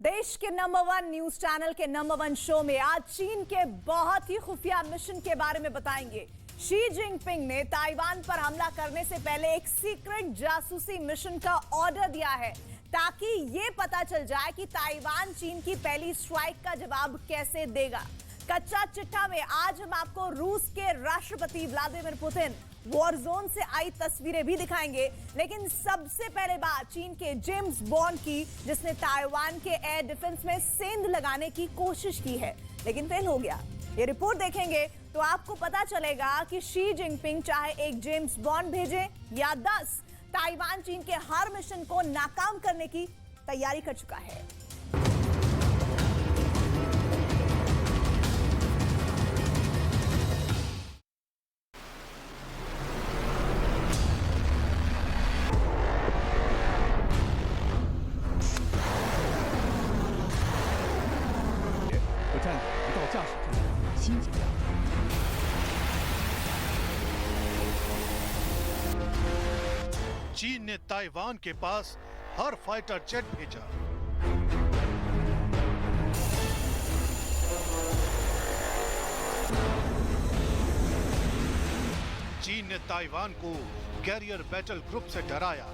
देश के number 1 news channel के नंबर 1 शो में आज चीन के बहुत ही खुफिया मिशन के बारे में बताएंगे। शी जिनपिंग ने ताइवान पर हमला करने से पहले एक सीक्रेट जासूसी मिशन का ऑर्डर दिया है ताकि ये पता चल जाए कि ताइवान चीन की पहली स्ट्राइक का जवाब कैसे देगा। कच्चा चिट्ठा में आज हम आपको रूस के राष्ट्रपति व्लादिमीर पुतिन वॉर जोन से आई तस्वीरें भी दिखाएंगे, लेकिन सबसे पहले बात चीन के जेम्स बॉन्ड की, जिसने ताइवान के एयर डिफेंस में सेंध लगाने की कोशिश की है लेकिन फेल हो गया। ये रिपोर्ट देखेंगे तो आपको पता चलेगा कि शी जिनपिंग चाहे एक जेम्स बॉन्ड भेजे या 10, ताइवान चीन के हर मिशन को नाकाम करने की तैयारी कर चुका है। चीन ने ताइवान के पास हर फाइटर जेट भेजा। चीन ने ताइवान को कैरियर बैटल ग्रुप से डराया।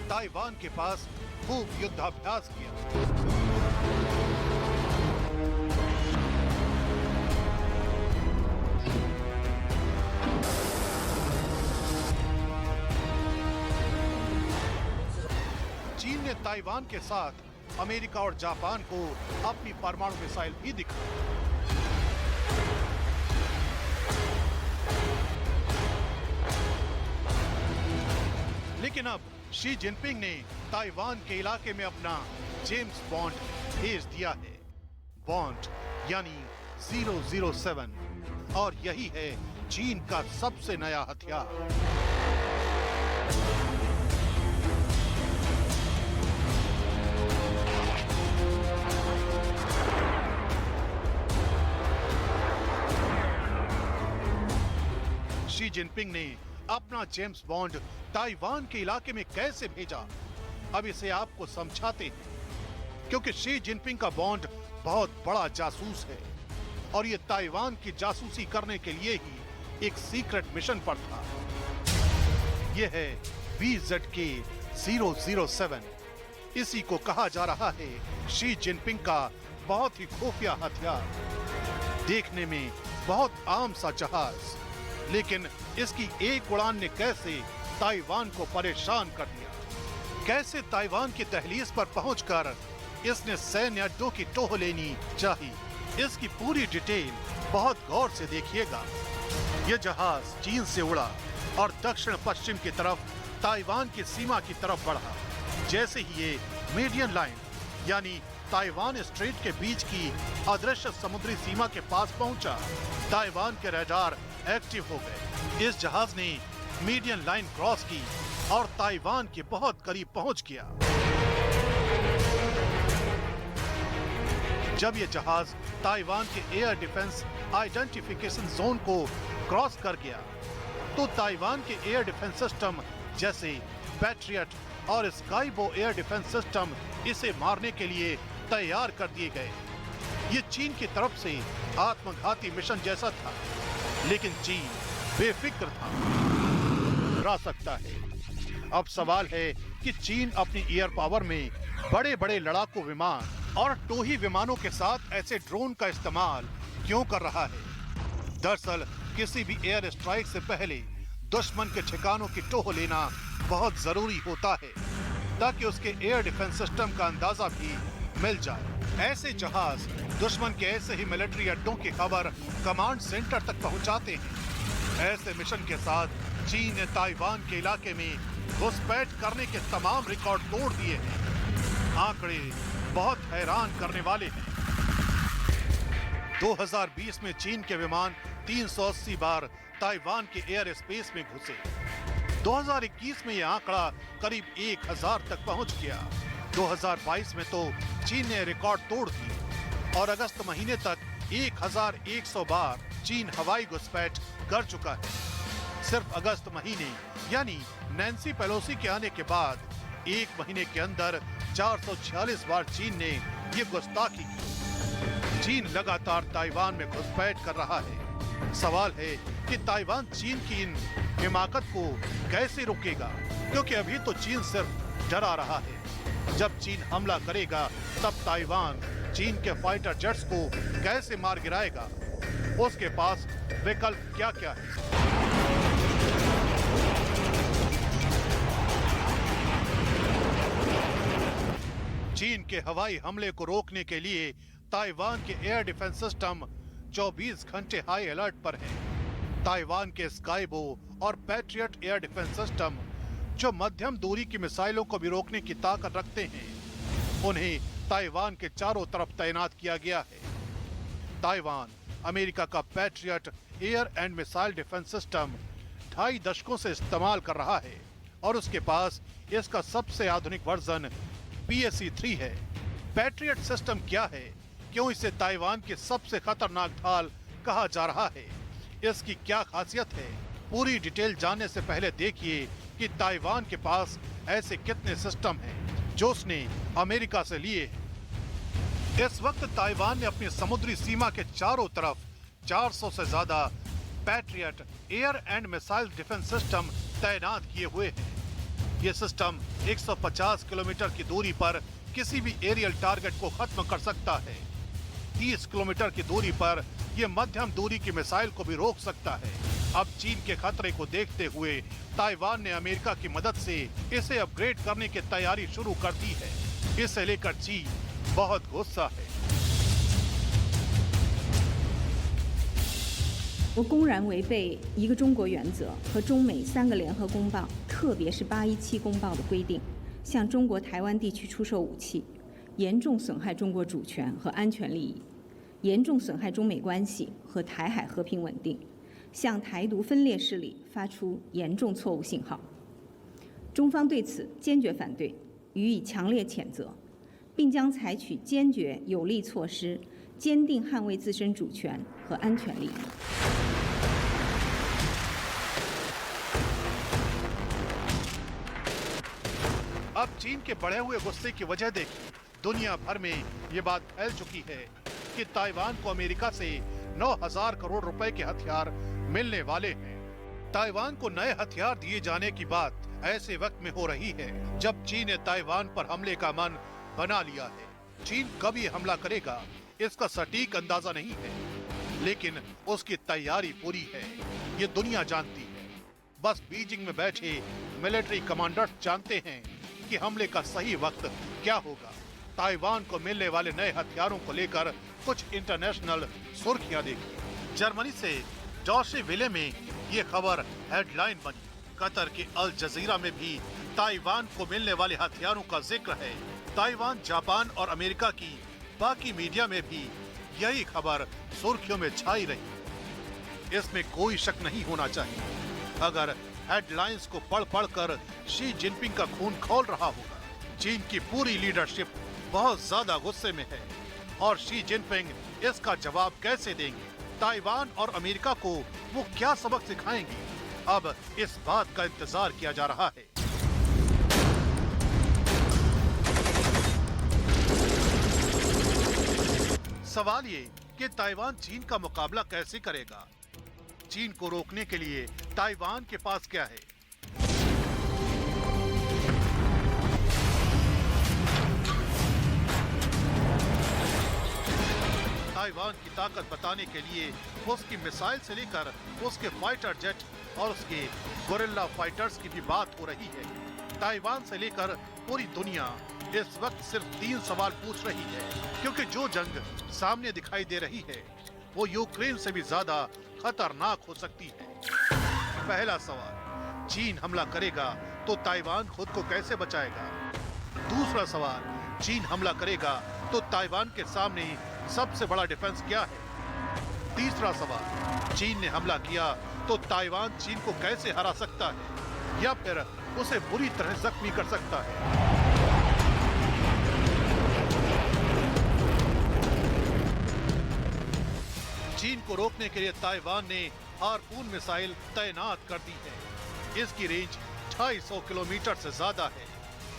ताइवान के पास खूब युद्धाभ्यास किया। चीन ने ताइवान के साथ अमेरिका और जापान को अपनी परमाणु मिसाइल भी दिखाई। लेकिन अब शी जिनपिंग ने ताइवान के इलाके में अपना जेम्स बॉन्ड भेज दिया है। बॉन्ड यानी 007, और यही है चीन का सबसे नया हथियार। शी जिनपिंग ने अपना जेम्स बॉन्ड ताइवान के इलाके में कैसे भेजा, अब इसे आपको समझाते हैं। क्योंकि शी जिनपिंग का बॉन्ड बहुत बड़ा जासूस है और ये ताइवान की जासूसी करने के लिए ही एक सीक्रेट मिशन पर था। यह है VZK 007। इसी को कहा जा रहा है शी जिनपिंग का बहुत ही खुफिया हथियार। देखने में बहुत आम सा जहाज, लेकिन इसकी एक उड़ान ने कैसे ताइवान को परेशान कर दिया। कैसे ताइवान की दहलीज पर पहुंचकर इसने सैन्य अड्डों की टोह लेनी चाहिए, इसकी पूरी डिटेल बहुत गौर से देखिएगा। यह जहाज चीन से उड़ा और दक्षिण पश्चिम की तरफ ताइवान की सीमा की तरफ बढ़ा। जैसे ही ये मीडियन लाइन यानी ताइवान स्ट्रेट के बीच की अदृश्य समुद्री सीमा के पास पहुंचा, ताइवान के रडार एक्टिव हो गए। इस जहाज ने मीडियन लाइन क्रॉस की और ताइवान के बहुत करीब पहुंच गया। जब यह जहाज ताइवान के एयर डिफेंस आइडेंटिफिकेशन जोन को क्रॉस कर गया, तो ताइवान के एयर डिफेंस सिस्टम जैसे पैट्रियट और स्काईबो एयर डिफेंस सिस्टम इसे मारने के लिए तैयार कर दिए गए। ये चीन की तरफ से आत्मघाती मिशन जैसा था, लेकिन चीन बेफिक्र था, डरा सकता है। अब सवाल है कि चीन अपनी एयर पावर में बड़े बड़े लड़ाकू विमान और टोही विमानों के साथ ऐसे ड्रोन का इस्तेमाल क्यों कर रहा है। दरअसल किसी भी एयर स्ट्राइक से पहले दुश्मन के ठिकानों की टोह लेना बहुत जरूरी होता है, ताकि उसके एयर डिफेंस सिस्टम का अंदाजा भी मिल जाए। ऐसे जहाज दुश्मन के ऐसे ही मिलिट्री अड्डों की खबर कमांड सेंटर तक पहुंचाते हैं। ऐसे मिशन के साथ चीन ने ताइवान के इलाके में घुसपैठ करने के तमाम रिकॉर्ड तोड़ दिए हैं। आंकड़े बहुत हैरान करने वाले हैं। 2020 में चीन के विमान 380 बार ताइवान के एयर स्पेस में घुसे। 2021 में यह आंकड़ा करीब 1000 तक पहुंच गया। 2022 में तो चीन ने रिकॉर्ड तोड़ दिए और अगस्त महीने तक 1100 बार चीन हवाई घुसपैठ कर चुका है। सिर्फ अगस्त महीने यानी नैन्सी पेलोसी के आने के बाद एक महीने के अंदर 446 बार चीन ने ये गुस्ताखी की। चीन लगातार ताइवान में घुसपैठ कर रहा है। सवाल है कि ताइवान चीन की इन हिमाकत को कैसे रोकेगा, क्योंकि अभी तो चीन सिर्फ डरा रहा है। जब चीन हमला करेगा तब ताइवान चीन के फाइटर जेट्स को कैसे मार गिराएगा, उसके पास विकल्प क्या क्या है। चीन के हवाई हमले को रोकने के लिए ताइवान के एयर डिफेंस सिस्टम 24 घंटे हाई अलर्ट पर है। ताइवान के स्काईबो और पैट्रियट एयर डिफेंस सिस्टम, जो मध्यम दूरी की मिसाइलों को भी रोकने की ताकत रखते हैं, उन्हें ताइवान के चारों तरफ तैनात किया गया है। ताइवान अमेरिका का patriot air and missile defence system 2.5 दशकों से इस्तेमाल कर रहा है और उसके पास इसका सबसे आधुनिक वर्जन PSE-3 है। पैट्रियट सिस्टम क्या है, क्यों इसे ताइवान की सबसे खतरनाक ढाल कहा जा रहा है, इसकी क्या खासियत है, पूरी डिटेल जानने से पहले देखिए कि ताइवान के पास ऐसे कितने सिस्टम हैं जो उसने अमेरिका से लिए हैं। इस वक्त ताइवान ने अपनी समुद्री सीमा के चारों तरफ 400 से ज्यादा patriot air and missile defence system तैनात किए हुए हैं। ये सिस्टम 150 किलोमीटर की दूरी पर किसी भी एरियल टारगेट को खत्म कर सकता है। 30 किलोमीटर की दूरी पर यह मध्यम दूरी की मिसाइल को भी रोक सकता है। अब चीन के खतरे को देखते हुए ताइवान ने अमेरिका की मदद से इसे अपग्रेड करने की तैयारी शुरू कर दी है। इसे लेकर चीन बहुत गुस्सा है। 我公然违背一个中国原则和中美3个联合公报，特别是817公报的规定，向中国台湾地区出售武器，严重损害中国主权和安全利益，严重损害中美关系和台海和平稳定，向台独分裂势力发出严重错误信号。中方对此坚决反对，予以强烈谴责，并将采取坚决有力措施，坚定捍卫自身主权和安全利益。 अब चीन के बढ़े हुए गुस्से की वजह देखिए। दुनिया भर में ये बात फैल चुकी है कि ताइवान को अमेरिका से 9,000 करोड़ रुपए के हथियार मिलने वाले हैं। ताइवान को नए हथियार दिए जाने की बात ऐसे वक्त में हो रही है जब चीन ने ताइवान पर हमले का मन बना लिया है। चीन कब ये हमला करेगा इसका सटीक अंदाजा नहीं है, लेकिन उसकी तैयारी पूरी है, ये दुनिया जानती है। बस बीजिंग में बैठे मिलिट्री कमांडर्स जानते हैं कि हमले का सही वक्त क्या होगा। ताइवान को मिलने वाले नए हथियारों को लेकर कुछ इंटरनेशनल सुर्खियां देखी। जर्मनी से डॉचे वेले में ये खबर हेडलाइन बनी। कतर के अल जजीरा में भी ताइवान को मिलने वाले हथियारों का जिक्र है। ताइवान, जापान और अमेरिका की बाकी मीडिया में भी यही खबर सुर्खियों में छाई रही। इसमें कोई शक नहीं होना चाहिए। अगर हेडलाइंस को पढ़ कर शी जिनपिंग का खून खौल रहा होगा। चीन की पूरी लीडरशिप बहुत ज्यादा गुस्से में है और शी जिनपिंग इसका जवाब कैसे देंगे? ताइवान और अमेरिका को वो क्या सबक सिखाएंगे? अब इस बात का इंतजार किया जा रहा है। सवाल ये कि ताइवान चीन का मुकाबला कैसे करेगा? चीन को रोकने के लिए ताइवान के पास क्या है? ताइवान की ताकत बताने के लिए उसकी मिसाइल से लेकर उसके फाइटर जेट और उसके गोरिल्ला फाइटर्स की भी बात हो रही है। ताइवान से लेकर पूरी दुनिया इस वक्त सिर्फ 3 सवाल पूछ रही है, क्योंकि जो जंग सामने दिखाई दे रही है वो यूक्रेन से भी ज्यादा खतरनाक हो सकती है। पहला सवाल, चीन हमला करेगा तो ताइवान खुद को कैसे बचाएगा? दूसरा सवाल, चीन हमला करेगा तो ताइवान के सामने सबसे बड़ा डिफेंस क्या है? तीसरा सवाल, चीन ने हमला किया तो ताइवान चीन को कैसे हरा सकता है या फिर उसे बुरी तरह जख्मी कर सकता है? को रोकने के लिए ताइवान ने हार्पून मिसाइल तैनात कर दी है। इसकी रेंज 250 किलोमीटर से ज्यादा है।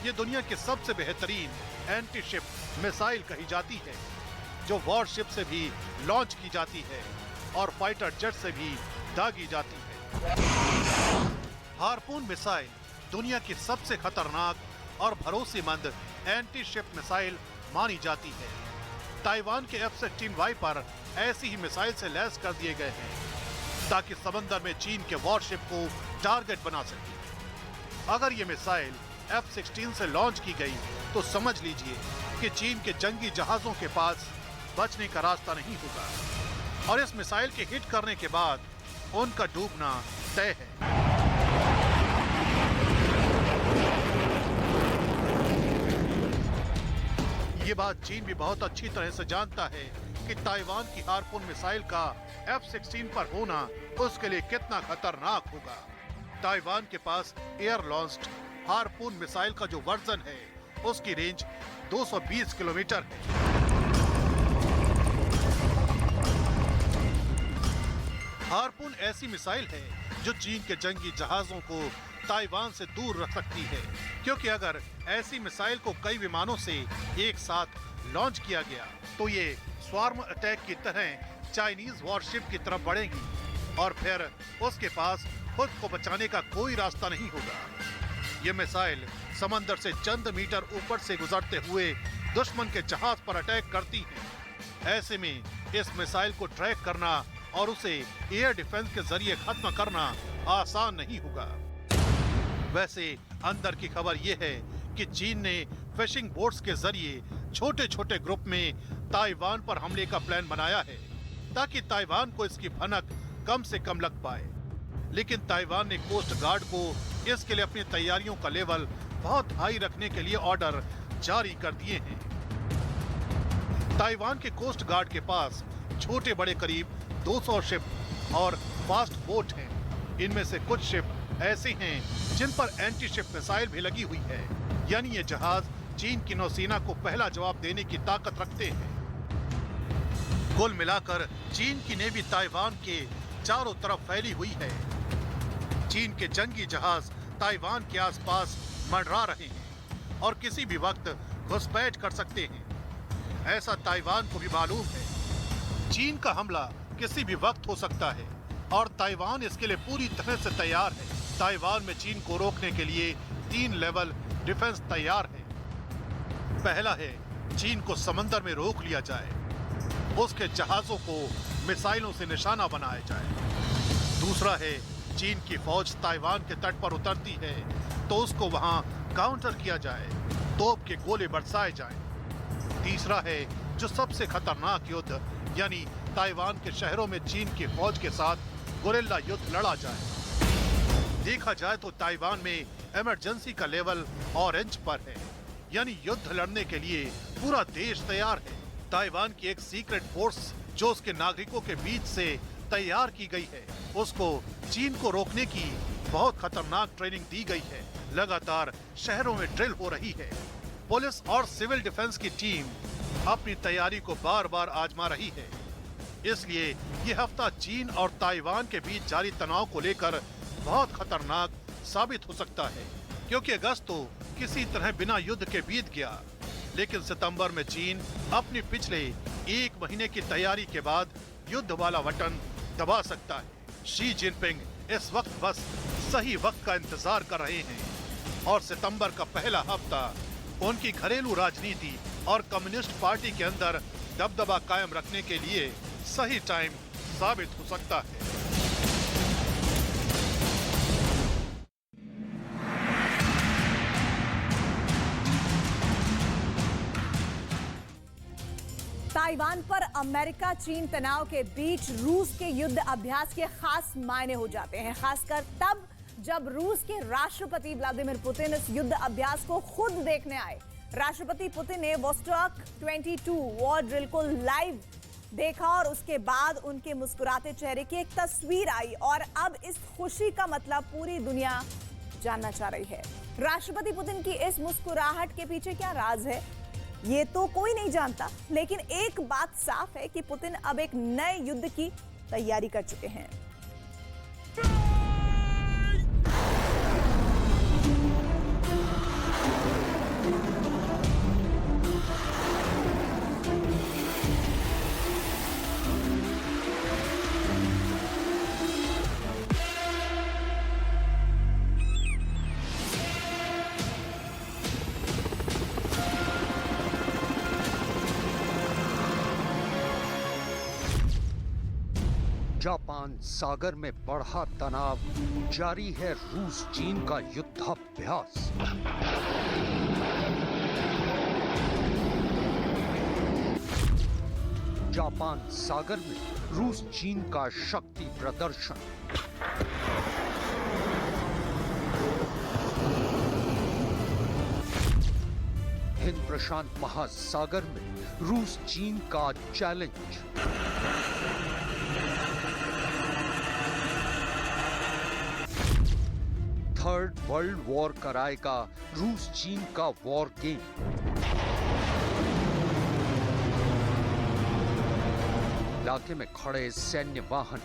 ये दुनिया की सबसे बेहतरीन एंटी शिप मिसाइल कही जाती है, जो वॉरशिप से भी लॉन्च की जाती है और फाइटर जेट से भी दागी जाती है। हार्पून मिसाइल दुनिया की सबसे खतरनाक और भरोसेमंद एंटी शिप मिसाइल मानी जाती है। ताइवान के F-16 वाइपर ऐसी ही मिसाइल से लैस कर दिए गए हैं ताकि समंदर में चीन के वॉरशिप को टारगेट बना सके। अगर ये मिसाइल F-16 से लॉन्च की गई तो समझ लीजिए कि चीन के जंगी जहाजों के पास बचने का रास्ता नहीं होगा और इस मिसाइल के हिट करने के बाद उनका डूबना तय है। ये बात चीन भी बहुत अच्छी तरह से जानता है कि ताइवान की हार्पून मिसाइल का F-16 पर होना उसके लिए कितना खतरनाक होगा। ताइवान के पास एयर लॉन्च्ड हार्पून मिसाइल का जो वर्जन है उसकी रेंज 220 किलोमीटर है। हार्पून ऐसी मिसाइल है जो चीन के जंगी जहाजों को ताइवान से दूर रख सकती है, क्योंकि अगर ऐसी मिसाइल को कई विमानों से एक साथ लॉन्च किया गया तो ये स्वार्म अटैक की तरह चाइनीज वॉरशिप की तरफ बढ़ेगी और फिर उसके पास खुद को बचाने का कोई रास्ता नहीं होगा। ये मिसाइल समंदर से चंद मीटर ऊपर से गुजरते हुए दुश्मन के जहाज पर अटैक करती है। ऐसे में इस मिसाइल को ट्रैक करना और उसे एयर डिफेंस के जरिए खत्म करना आसान नहीं होगा। वैसे अंदर की खबर यह है कि चीन ने फिशिंग बोट्स के जरिए छोटे छोटे ग्रुप में ताइवान पर हमले का प्लान बनाया है ताकि ताइवान को इसकी भनक कम से कम लग पाए। लेकिन ताइवान ने कोस्ट गार्ड को इसके लिए अपनी तैयारियों का लेवल बहुत हाई रखने के लिए ऑर्डर जारी कर दिए हैं। ताइवान के कोस्ट गार्ड के पास छोटे बड़े करीब 200 शिप और फास्ट बोट हैं। इनमें से कुछ शिप ऐसे हैं जिन पर एंटी शिप मिसाइल भी लगी हुई है, यानी ये जहाज चीन की नौसेना को पहला जवाब देने की ताकत रखते हैं। कुल मिलाकर चीन की नेवी ताइवान के चारों तरफ फैली हुई है। चीन के जंगी जहाज ताइवान के आसपास मंडरा रहे हैं और किसी भी वक्त घुसपैठ कर सकते हैं। ऐसा ताइवान को भी मालूम है। चीन का हमला किसी भी वक्त हो सकता है और ताइवान इसके लिए पूरी तरह से तैयार है। ताइवान में चीन को रोकने के लिए 3 लेवल डिफेंस तैयार है। पहला है चीन को समंदर में रोक लिया जाए, उसके जहाजों को मिसाइलों से निशाना बनाया जाए। दूसरा है चीन की फौज ताइवान के तट पर उतरती है तो उसको वहां काउंटर किया जाए, तोप के गोले बरसाए जाएं। तीसरा है जो सबसे खतरनाक युद्ध, यानी ताइवान के शहरों में चीन की फौज के साथ गुरिल्ला युद्ध लड़ा जाए। देखा जाए तो ताइवान में इमरजेंसी का लेवल ऑरेंज पर है, यानी युद्ध लड़ने के लिए पूरा देश तैयार है। ताइवान की एक सीक्रेट फोर्स जो उसके नागरिकों के बीच से तैयार की गई है, उसको चीन को रोकने की बहुत खतरनाक ट्रेनिंग दी गई है। लगातार शहरों में ड्रिल हो रही है। पुलिस और सिविल डिफेंस की टीम अपनी तैयारी को बार बार आजमा रही है। इसलिए ये हफ्ता चीन और ताइवान के बीच जारी तनाव को लेकर बहुत खतरनाक साबित हो सकता है, क्योंकि अगस्त तो किसी तरह बिना युद्ध के बीत गया, लेकिन सितंबर में चीन अपने पिछले 1 महीने की तैयारी के बाद युद्ध वाला बटन दबा सकता है। शी जिनपिंग इस वक्त बस सही वक्त का इंतजार कर रहे हैं और सितंबर का पहला हफ्ता उनकी घरेलू राजनीति और कम्युनिस्ट पार्टी के अंदर दबदबा कायम रखने के लिए सही टाइम साबित हो सकता है। ताइवान पर अमेरिका चीन तनाव के बीच रूस के युद्ध अभ्यास के खास मायने हो जाते हैं, खासकर तब जब रूस के राष्ट्रपति व्लादिमीर पुतिन इस युद्ध अभ्यास को खुद देखने आए। राष्ट्रपति पुतिन ने वोस्टॉक 22 वॉर ड्रिल को लाइव देखा और उसके बाद उनके मुस्कुराते चेहरे की एक तस्वीर आई और अब इस खुशी का मतलब पूरी दुनिया जानना चाह रही है। राष्ट्रपति पुतिन की इस मुस्कुराहट के पीछे क्या राज है, ये तो कोई नहीं जानता, लेकिन एक बात साफ है कि पुतिन अब एक नए युद्ध की तैयारी कर चुके हैं। जापान सागर में बढ़ा तनाव, जारी है रूस चीन का युद्धाभ्यास। जापान सागर में रूस चीन का शक्ति प्रदर्शन। हिंद प्रशांत महासागर में रूस चीन का चैलेंज। थर्ड वर्ल्ड वॉर कराएगा रूस चीन का वॉर गेम। इलाके में खड़े सैन्य वाहन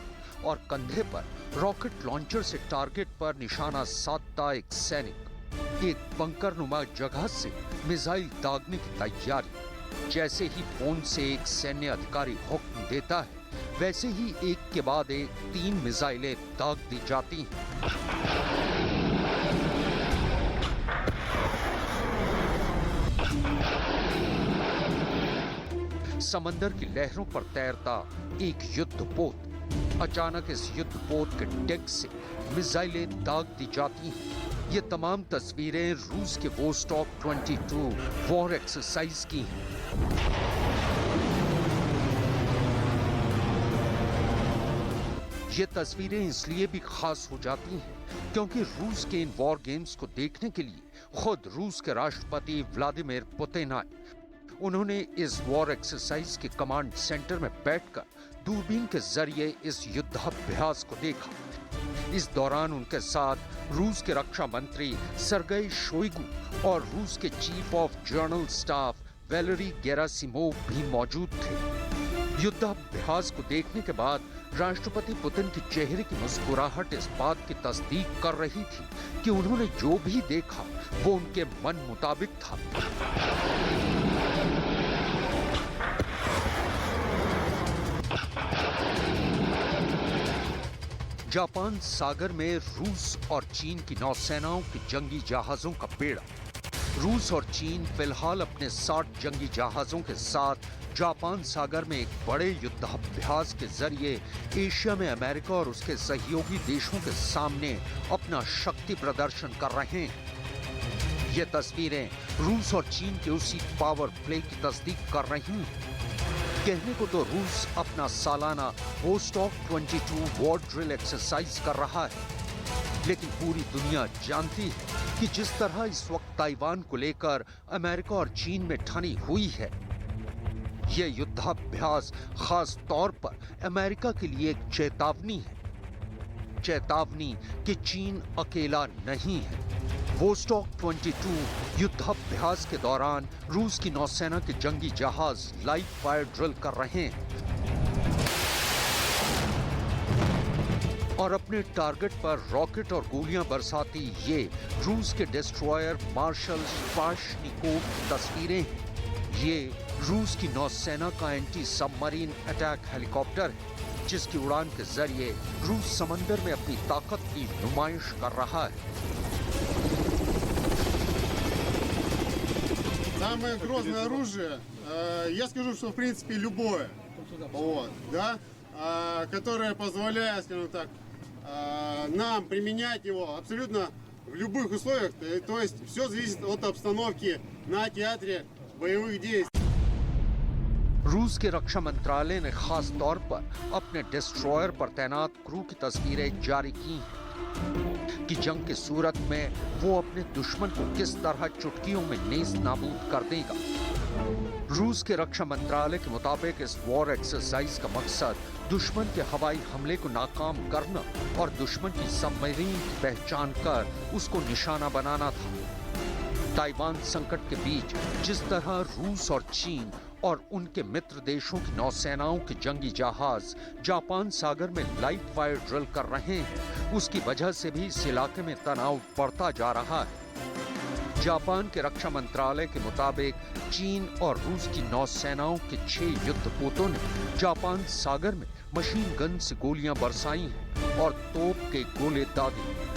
और कंधे पर रॉकेट लॉन्चर से टारगेट पर निशाना साधता एक सैनिक। एक बंकर नुमा जगह से मिसाइल दागने की तैयारी। जैसे ही फोन से एक सैन्य अधिकारी हुक्म देता है, वैसे ही एक के बाद एक 3 मिसाइलें दाग दी जाती हैं। समंदर की लहरों पर तैरता एक युद्धपोत। अचानक इस युद्धपोत के डेक से मिसाइलें दाग दी जाती हैं। ये तमाम तस्वीरें रूस के वोस्टॉक 22 वॉर एक्सरसाइज की हैं। ये तस्वीरें इसलिए भी खास हो जाती हैं क्योंकि रूस के इन वॉर गेम्स को देखने के लिए खुद रूस के राष्ट्रपति व्लादिमीर पुतिन आए। उन्होंने इस वॉर एक्सरसाइज के कमांड सेंटर में बैठकर दूरबीन के जरिए इस युद्धाभ्यास को देखा। इस दौरान उनके साथ रूस के रक्षा मंत्री सर्गेई शोइगु और रूस के chief of general staff Valery Gerasimov भी मौजूद थे। युद्धाभ्यास को देखने के बाद राष्ट्रपति पुतिन के चेहरे की मुस्कुराहट इस बात की तस्दीक कर रही थी कि उन्होंने जो भी देखा वो उनके मन मुताबिक था। जापान सागर में रूस और चीन की नौसेनाओं के जंगी जहाजों का बेड़ा। रूस और चीन फिलहाल अपने 60 जंगी जहाजों के साथ जापान सागर में एक बड़े युद्धाभ्यास के जरिए एशिया में अमेरिका और उसके सहयोगी देशों के सामने अपना शक्ति प्रदर्शन कर रहे हैं। ये तस्वीरें रूस और चीन के उसी पावर प्ले की तस्दीक कर रही हैं। कहने को तो रूस अपना सालाना वोस्टॉक 22 वॉर ड्रिल एक्सरसाइज कर रहा है, लेकिन पूरी दुनिया जानती है कि जिस तरह इस वक्त ताइवान को लेकर अमेरिका और चीन में ठनी हुई है, यह युद्धाभ्यास खास तौर पर अमेरिका के लिए एक चेतावनी है। चेतावनी कि चीन अकेला नहीं है। वोस्टॉक 22 युद्धाभ्यास के दौरान रूस की नौसेना के जंगी जहाज लाइव फायर ड्रिल कर रहे हैं और अपने टारगेट पर रॉकेट और गोलियां बरसाती ये रूस के डिस्ट्रॉयर मार्शल स्पाशनिकोव की तस्वीरें हैं। ये रूस की नौसेना का एंटी सबमरीन अटैक हेलीकॉप्टर है, जिसकी उड़ान के जरिए रूस समंदर में अपनी ताकत की नुमाइश कर रहा है। Самое грозное оружие, я скажу, что в принципе любое, вот, да, которое позволяет, скажем так, нам применять его абсолютно в любых условиях, то есть все зависит от обстановки на театре боевых действий. रूस के रक्षा मंत्रालय ने खास तौर पर अपने डिस्ट्रॉयर पर तैनात क्रू की तस्वीरें जारी की हैं कि जंग की सूरत में वो अपने दुश्मन को किस तरह चुटकियों में नेस्त नाबूद कर देगा। रूस के रक्षा मंत्रालय के मुताबिक इस वॉर एक्सरसाइज का मकसद दुश्मन के हवाई हमले को नाकाम करना और दुश्मन की सबमरीन की पहचान कर उसको निशाना बनाना था। ताइवान संकट के बीच जिस तरह रूस और चीन और उनके मित्र देशों की नौसेनाओं के जंगी जहाज जापान सागर में लाइव फायर ड्रिल कर रहे हैं, उसकी वजह से भी इस इलाके में तनाव बढ़ता जा रहा है। जापान के रक्षा मंत्रालय के मुताबिक चीन और रूस की नौसेनाओं के 6 युद्धपोतों ने जापान सागर में मशीन गन से गोलियां बरसाई हैं और तोप के गोले दागे।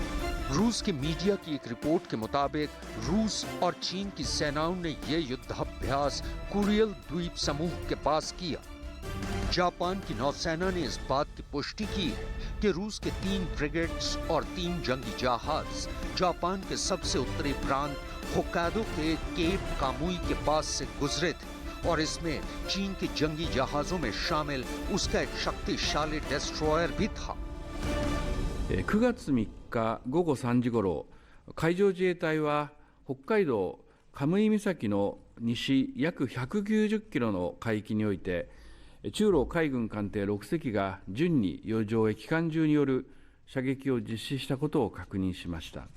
रूस के मीडिया की एक रिपोर्ट के मुताबिक रूस और चीन की सेनाओं ने यह युद्धाभ्यास कुरियल द्वीप समूह के पास किया। जापान की नौसेना ने इस बात की पुष्टि की है कि रूस के 3 फ्रिगेट्स और 3 जंगी जहाज जापान के सबसे उत्तरी प्रांत होक्काइडो के केप कामुई के पास से गुजरे थे और इसमें चीन के जंगी जहाजों में शामिल उसका एक शक्तिशाली डिस्ट्रॉयर भी था। 9月3日午後3時ごろ、海上自衛隊は北海道カムイ岬の西約190キロの海域において、中ロ海軍艦艇6隻が順に洋上へ機関銃による射撃を実施したことを確認しました。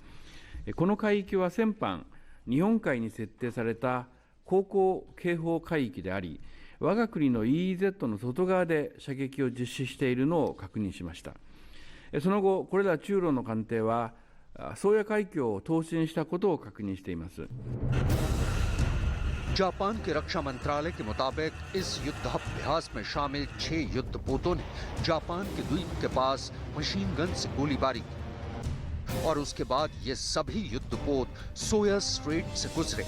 この海域は先般、日本海に設定された航行警報海域であり、我が国の EEZ の外側で射撃を実施しているのを確認しました。その後、これら中ロの艦艇は宗谷海峡を通信したことを確認しています。 जापान के रक्षा मंत्रालय के मुताबिक इस युद्धाभ्यास में शामिल 6 युद्धपोतों ने जापान के द्वीप के पास मशीन गन से गोलीबारी की और उसके बाद ये सभी युद्धपोत सोया स्ट्रेट से गुजरे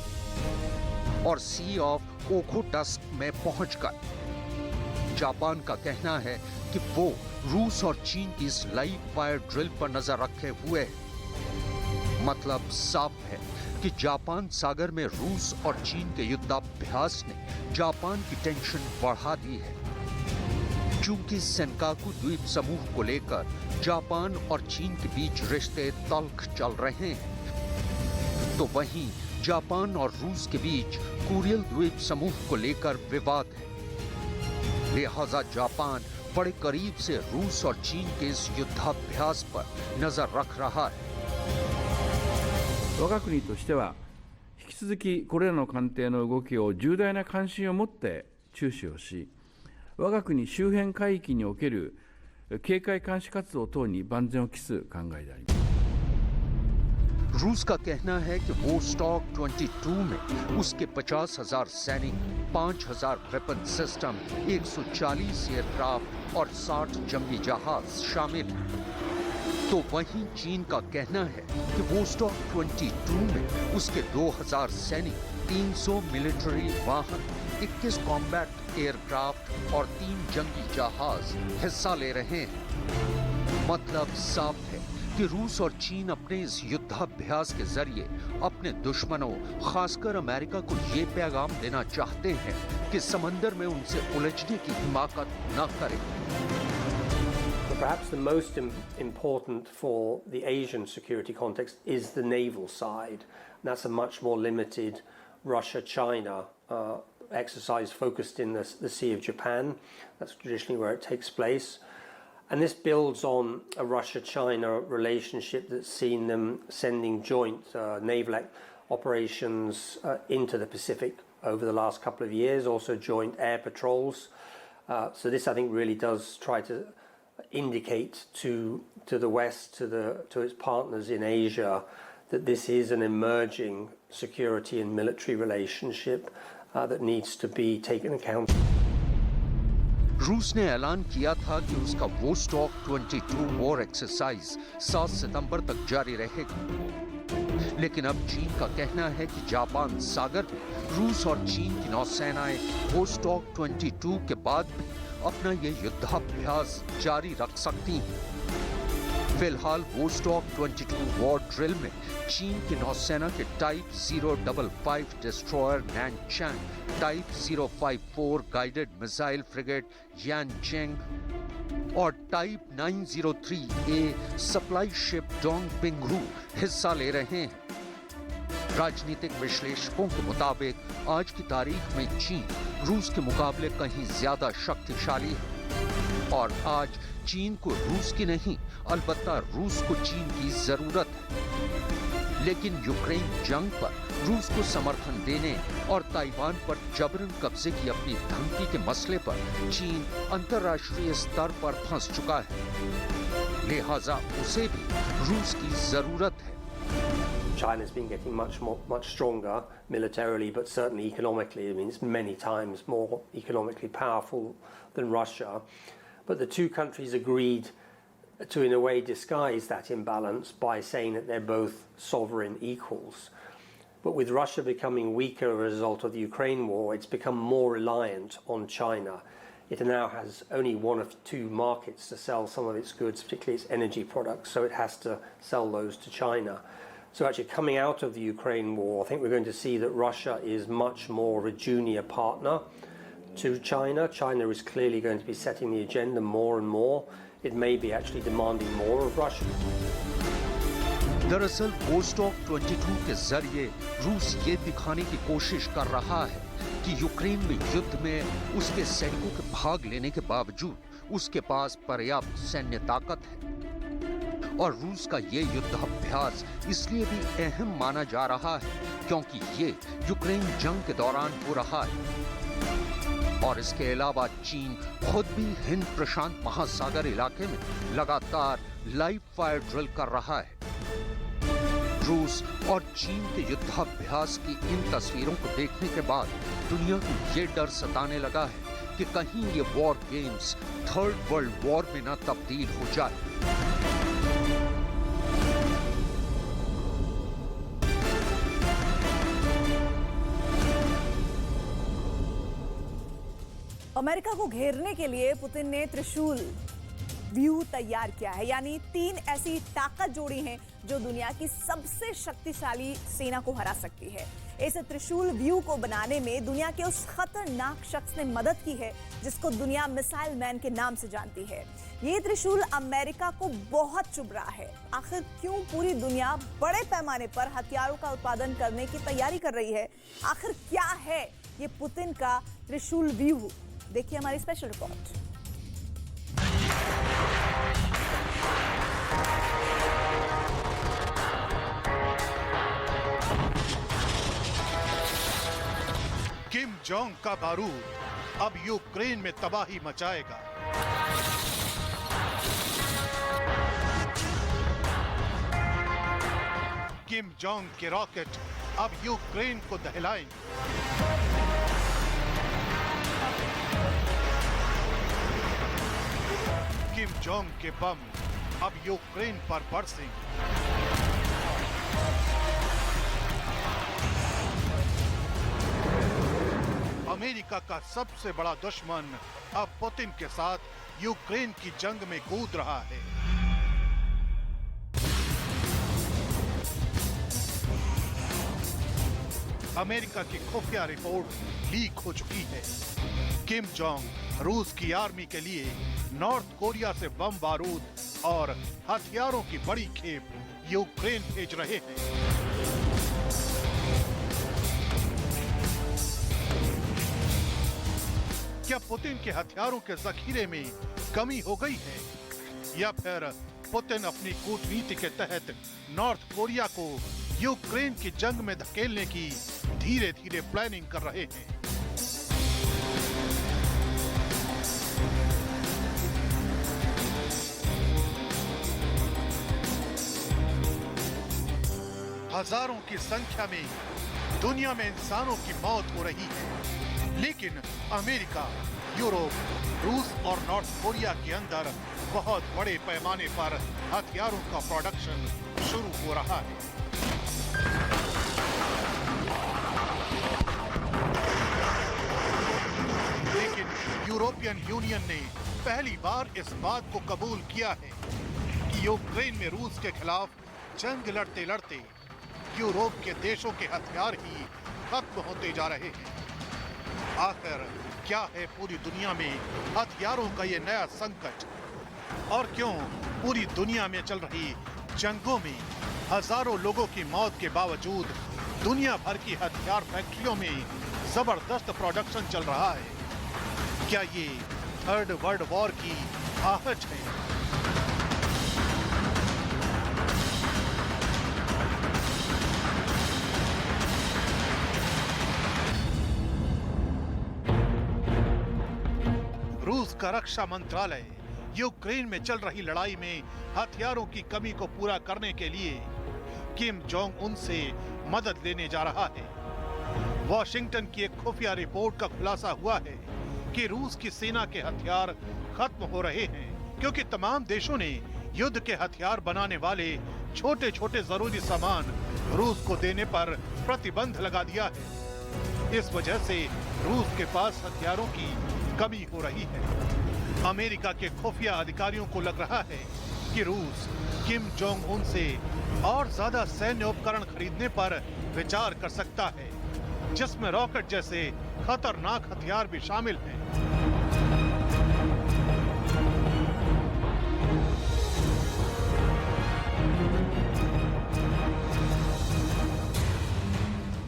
और सी ऑफ ओखोटस्क में पहुंच गए। जापान का कहना है कि वो रूस और चीन की इस लाइव फायर ड्रिल पर नजर रखे हुए है। मतलब साफ है कि जापान सागर में रूस और चीन के युद्धाभ्यास ने जापान की टेंशन बढ़ा दी है। चूंकि सेनकाकू द्वीप समूह को लेकर जापान और चीन के बीच रिश्ते तल्ख चल रहे हैं, तो वहीं जापान और रूस के बीच कुरियल द्वीप समूह को लेकर विवाद है। लिहाजा जापान बड़े करीब से रूस और चीन के इस युद्धाभ्यास पर नजर रख रहा है। 我が国としては引き続きこれらの艦艇の動きを重大な関心を持って注視をし、我が国周辺海域における警戒監視活動等に万全を期す考えであります。 रूस का कहना है कि वो स्टॉक 22 में उसके 50,000 सैनिक, 5,000 वेपन सिस्टम, 140 एयरक्राफ्ट और 60 जंगी जहाज शामिल हैं। तो वहीं चीन का कहना है कि वो स्टॉक 22 में उसके 2,000 सैनिक, 300 मिलिट्री वाहन, 21 कॉम्बैट एयरक्राफ्ट और 3 जंगी जहाज हिस्सा ले रहे हैं। मतलब साफ है कि रूस और चीन अपने इस युद्धाभ्यास के जरिए अपने दुश्मनों, खासकर अमेरिका को ये पैगाम देना चाहते हैं कि समंदर में उनसे उलझने की हिमाकत न करें। Perhaps the most important for the Asian security context is the naval side. That's a much more limited Russia-China exercise focused in the Sea of Japan. That's traditionally where it takes place. And this builds on a Russia-China relationship that's seen them sending joint naval operations into the Pacific over the last couple of years, also joint air patrols. So this, I think, really does try to indicate to the West, to its partners in Asia, that this is an emerging security and military relationship that needs to be taken account. रूस ने ऐलान किया था कि उसका वो stock 22 war exercise 7 सितंबर तक जारी रहेगा, लेकिन अब चीन का कहना है कि जापान सागर में रूस और चीन की नौसेनाएं वो स्टॉक 22 के बाद भी अपना ये युद्धाभ्यास जारी रख सकती हैं। फिलहाल वो स्टॉक 22 वॉर ड्रिल में चीन की नौसेना के type 055 destroyer Nanchang, type 054 guided missile frigate Yancheng और टाइप 903A सप्लाई शिप डोंगपिंगहू हिस्सा ले रहे हैं। राजनीतिक विश्लेषकों के मुताबिक आज की तारीख में चीन रूस के मुकाबले कहीं ज्यादा शक्तिशाली है। और आज चीन को रूस की नहीं, अलबत्ता रूस को चीन की जरूरत है। लेकिन यूक्रेन जंग पर रूस को समर्थन देने और ताइवान पर जबरन कब्जे की अपनी धमकी के मसले पर चीन अंतर्राष्ट्रीय स्तर पर फंस चुका है, लिहाजा उसे भी रूस की जरूरत है। China's been getting much stronger militarily, but certainly economically. I mean, it's many times more economically powerful than Russia. But the two countries agreed to, in a way, disguise that imbalance by saying that they're both sovereign equals. But with Russia becoming weaker as a result of the Ukraine war, it's become more reliant on China. It now has only one of two markets to sell some of its goods, particularly its energy products, so it has to sell those to China. So actually coming out of the Ukraine war, I think we're going to see that Russia is much more of a junior partner to China. China is clearly going to be setting the agenda more and more. It may be actually demanding more of Russia. दरअसल Vostok 22 के जरिए रूस ये दिखाने की कोशिश कर रहा है कि यूक्रेन में युद्ध में उसके सैनिकों के भाग लेने के बावजूद उसके पास पर्याप्त सैन्य ताकत है। और रूस का ये युद्धाभ्यास इसलिए भी अहम माना जा रहा है क्योंकि ये यूक्रेन जंग के दौरान हो रहा है। और इसके अलावा चीन खुद भी हिंद प्रशांत महासागर इलाके में लगातार लाइव फायर ड्रिल कर रहा है। रूस और चीन के युद्धाभ्यास की इन तस्वीरों को देखने के बाद दुनिया को ये डर सताने लगा है कि कहीं ये war games third world war में न तब्दील हो जाए। अमेरिका को घेरने के लिए पुतिन ने त्रिशूल व्यू तैयार किया है, यानी 3 ऐसी ताकत जोड़ी हैं जो दुनिया की सबसे शक्तिशाली सेना को हरा सकती है। इस त्रिशूल व्यू को बनाने में दुनिया के उस खतरनाक शख्स ने मदद की है जिसको दुनिया मिसाइल मैन के नाम से जानती है। ये त्रिशूल अमेरिका को बहुत चुभ रहा है। आखिर क्यों पूरी दुनिया बड़े पैमाने पर हथियारों का उत्पादन करने की तैयारी कर रही है? आखिर क्या है ये पुतिन का त्रिशूल व्यू? देखिए हमारी स्पेशल रिपोर्ट। किम जोंग का बारूद अब यूक्रेन में तबाही मचाएगा। किम जोंग के रॉकेट अब यूक्रेन को दहलाएंगे। किम जोंग के बम अब यूक्रेन पर बरसेंगे। अमेरिका का सबसे बड़ा दुश्मन अब पुतिन के साथ यूक्रेन की जंग में कूद रहा है। अमेरिका की खुफिया रिपोर्ट लीक हो चुकी है। किम जोंग रूस की आर्मी के लिए नॉर्थ कोरिया से बम बारूद और हथियारों की बड़ी खेप यूक्रेन भेज रहे हैं। क्या पुतिन के हथियारों के जखीरे में कमी हो गई है या फिर पुतिन अपनी कूटनीति के तहत नॉर्थ कोरिया को यूक्रेन की जंग में धकेलने की धीरे धीरे प्लानिंग कर रहे हैं? हजारों की संख्या में दुनिया में इंसानों की मौत हो रही है, लेकिन अमेरिका, यूरोप, रूस और नॉर्थ कोरिया के अंदर बहुत बड़े पैमाने पर हथियारों का प्रोडक्शन शुरू हो रहा है। लेकिन यूरोपियन यूनियन ने पहली बार इस बात को कबूल किया है कि यूक्रेन में रूस के खिलाफ जंग लड़ते लड़ते यूरोप के देशों के हथियार ही खत्म होते जा रहे हैं। आखिर क्या है पूरी दुनिया में हथियारों का ये नया संकट, और क्यों पूरी दुनिया में चल रही जंगों में हजारों लोगों की मौत के बावजूद दुनिया भर की हथियार फैक्ट्रियों में जबरदस्त प्रोडक्शन चल रहा है? क्या ये थर्ड वर्ल्ड वॉर की आहट है। रूस का रक्षा मंत्रालय यूक्रेन में चल रही लड़ाई में हथियारों की कमी को पूरा करने के लिए किम जोंग उन से मदद लेने जा रहा है। वॉशिंगटन की एक खुफिया रिपोर्ट का खुलासा हुआ है कि रूस की सेना के हथियार खत्म हो रहे हैं क्योंकि तमाम देशों ने युद्ध के हथियार बनाने वाले छोटे छोटे जरूरी सामान रूस को देने पर प्रतिबंध लगा दिया है। इस वजह से रूस के पास हथियारों की कमी हो रही है। अमेरिका के खुफिया अधिकारियों को लग रहा है कि रूस किम जोंग उन से और ज्यादा सैन्य उपकरण खरीदने पर विचार कर सकता है, जिसमें रॉकेट जैसे खतरनाक हथियार भी शामिल हैं।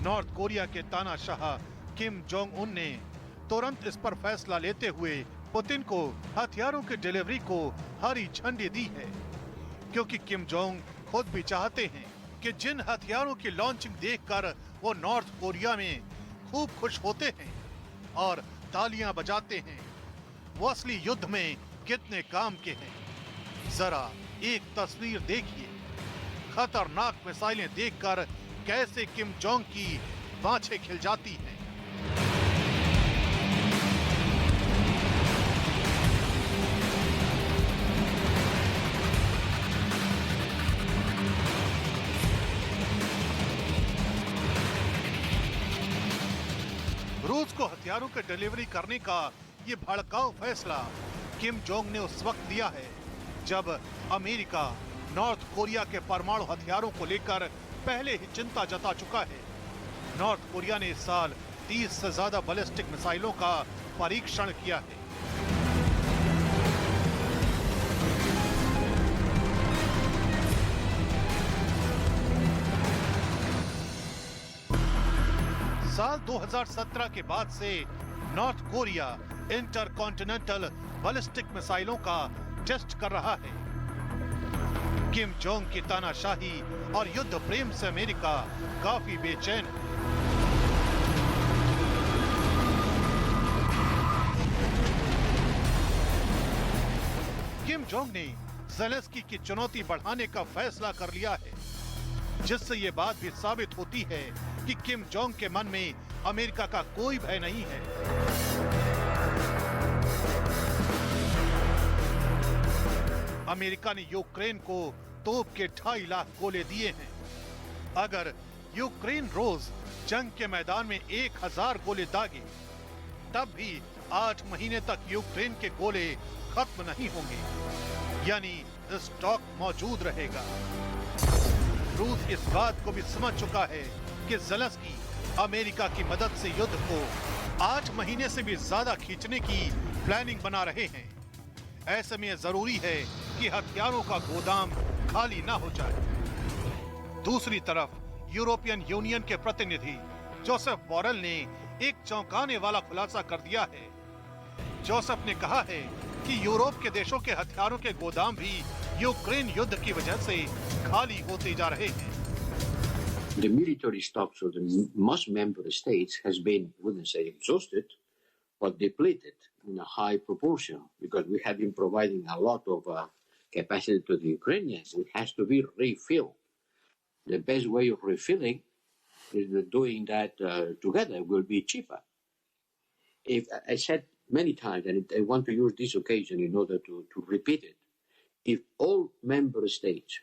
नॉर्थ कोरिया के तानाशाह किम जोंग उन ने तुरंत इस पर फैसला लेते हुए पुतिन को हथियारों की डिलीवरी को हरी झंडी दी है, क्योंकि किम जोंग खुद भी चाहते हैं कि जिन हथियारों की लॉन्चिंग देखकर वो नॉर्थ कोरिया में खूब खुश होते हैं और तालियां बजाते हैं, वो असली युद्ध में कितने काम के हैं। जरा एक तस्वीर देखिए, खतरनाक मिसाइलें देखकर कैसे किम जोंग की बाँछें खिल जाती हैं। रूस को हथियारों की डिलीवरी करने का ये भड़काऊ फैसला किम जोंग ने उस वक्त लिया है जब अमेरिका नॉर्थ कोरिया के परमाणु हथियारों को लेकर पहले ही चिंता जता चुका है। नॉर्थ कोरिया ने इस साल 30 से ज्यादा बैलिस्टिक मिसाइलों का परीक्षण किया है। साल 2017 के बाद से नॉर्थ कोरिया इंटरकॉन्टिनेंटल बैलिस्टिक मिसाइलों का टेस्ट कर रहा है। किम जोंग की तानाशाही और युद्ध प्रेम से अमेरिका काफी बेचैन है। किम जोंग ने ज़ेलेंस्की की चुनौती बढ़ाने का फैसला कर लिया है, जिससे ये बात भी साबित होती है कि किम जोंग के मन में अमेरिका का कोई भय नहीं है। अमेरिका ने यूक्रेन को तोप के 2.5 लाख गोले दिए हैं। अगर यूक्रेन रोज जंग के मैदान में 1000 गोले दागे, तब भी 8 महीने तक यूक्रेन के गोले खत्म नहीं होंगे, यानी स्टॉक मौजूद रहेगा। रूस इस बात को भी समझ चुका है कि ज़ेलेंस्की अमेरिका की मदद से युद्ध को 8 महीने से भी ज्यादा खींचने की प्लानिंग बना रहे हैं। ऐसे में जरूरी है कि हथियारों का गोदाम खाली ना हो जाए। दूसरी तरफ यूरोपियन यूनियन के प्रतिनिधि जोसेफ बोरेल ने एक चौंकाने वाला खुलासा कर दिया है। जोसेफ ने कहा है कि यूरोप के देशों के हथियारों के गोदाम भी यूक्रेन युद्ध की वजह से खाली होते जा रहे हैं। The military stocks of the most member states has been, I wouldn't say exhausted, but depleted in a high proportion because we have been providing a lot of capacity to the Ukrainians. It has to be refilled. The best way of refilling is that doing that together will be cheaper. If I said many times, and I want to use this occasion in order to repeat it, if all member states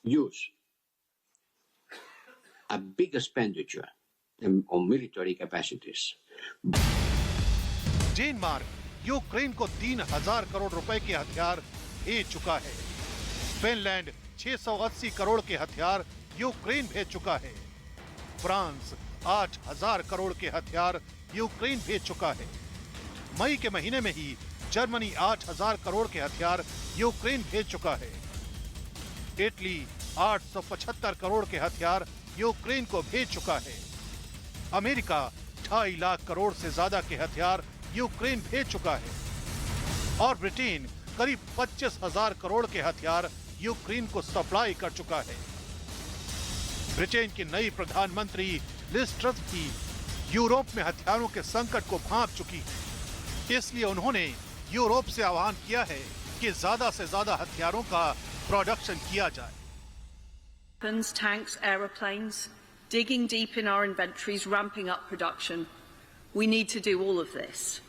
use a big expenditure on military capacities. Denmark Ukraine को 3000 करोड़ रुपए के हथियार भेज चुका है। Finland 680 crore के हथियार Ukraine भेज चुका है। फ्रांस 8000 करोड़ के हथियार यूक्रेन भेज चुका है। मई के महीने में ही जर्मनी 8000 करोड़ के हथियार यूक्रेन भेज चुका है। इटली 875 करोड़ के हथियार यूक्रेन को भेज चुका है। अमेरिका 2.5 लाख करोड़ से ज्यादा के हथियार यूक्रेन भेज चुका है। और ब्रिटेन करीब 25,000 करोड़ के हथियार यूक्रेन को सप्लाई कर चुका है। ब्रिटेन की नई प्रधानमंत्री लिज ट्रस भी यूरोप में हथियारों के संकट को भांप चुकी है। इसलिए उन्होंने यूरोप से आह्वान किया है कि ज्यादा से ज्यादा हथियारों का प्रोडक्शन किया जाए। Weapons, tanks, aeroplanes, digging deep in our inventories, ramping up production. We need to do all of this.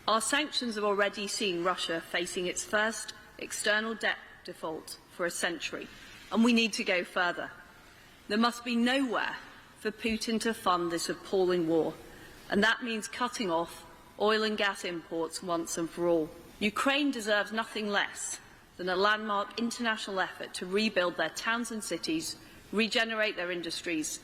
Our sanctions have already seen Russia facing its first external debt default for a century, and we need to go further. There must be nowhere for Putin to fund this appalling war, and that means cutting off oil and gas imports once and for all. Ukraine deserves nothing less than a landmark international effort to rebuild their towns and cities, regenerate their industries.